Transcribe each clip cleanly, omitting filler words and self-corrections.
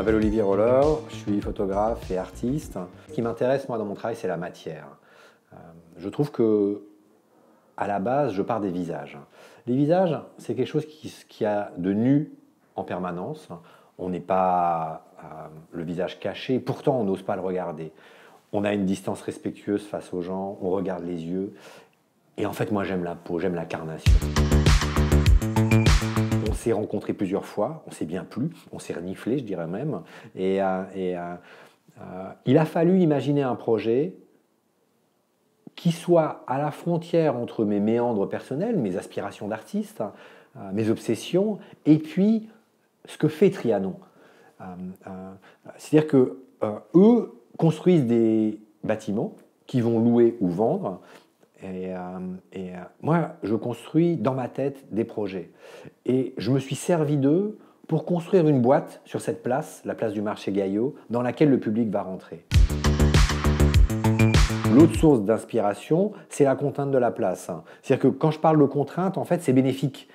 m'appelle Olivier Roller, je suis photographe et artiste. Ce qui m'intéresse moi dans mon travail, c'est la matière. Je trouve que à la base, je pars des visages. Les visages, c'est quelque chose qui a de nu en permanence. On n'est pas le visage caché, pourtant on n'ose pas le regarder. On a une distance respectueuse face aux gens, on regarde les yeux. Et en fait, moi j'aime la peau, j'aime l'incarnation. On s'est rencontrés plusieurs fois, on s'est bien plu, on s'est reniflé, je dirais même. Il a fallu imaginer un projet qui soit à la frontière entre mes méandres personnels, mes aspirations d'artiste, mes obsessions, et puis ce que fait Trianon. C'est-à-dire que eux construisent des bâtiments qui vont louer ou vendre, moi, je construis dans ma tête des projets. Et je me suis servi d'eux pour construire une boîte sur cette place, la place du marché Gaillot, dans laquelle le public va rentrer. L'autre source d'inspiration, c'est la contrainte de la place. C'est-à-dire que quand je parle de contrainte, en fait, c'est bénéfique.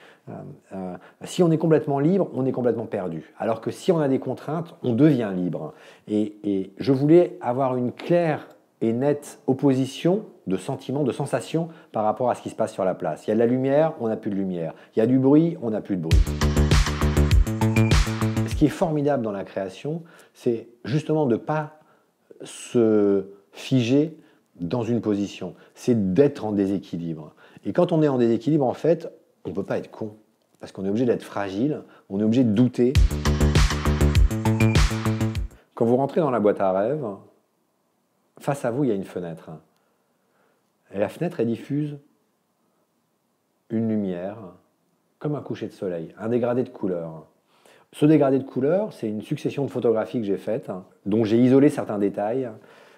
Si on est complètement libre, on est complètement perdu. Alors que si on a des contraintes, on devient libre. Et je voulais avoir une claire et nette opposition de sentiments, de sensations par rapport à ce qui se passe sur la place. Il y a de la lumière, on n'a plus de lumière. Il y a du bruit, on n'a plus de bruit. Ce qui est formidable dans la création, c'est justement de ne pas se figer dans une position. C'est d'être en déséquilibre. Et quand on est en déséquilibre, en fait, on ne peut pas être con. Parce qu'on est obligé d'être fragile, on est obligé de douter. Quand vous rentrez dans la boîte à rêves, face à vous, il y a une fenêtre. Et la fenêtre, elle diffuse une lumière, comme un coucher de soleil, un dégradé de couleurs. Ce dégradé de couleurs, c'est une succession de photographies que j'ai faites, dont j'ai isolé certains détails,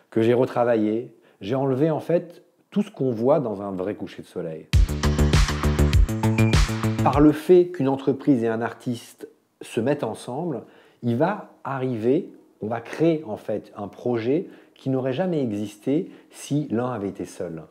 que j'ai retravaillés. J'ai enlevé en fait tout ce qu'on voit dans un vrai coucher de soleil. Par le fait qu'une entreprise et un artiste se mettent ensemble, il va arriver, on va créer en fait un projet qui n'aurait jamais existé si l'un avait été seul.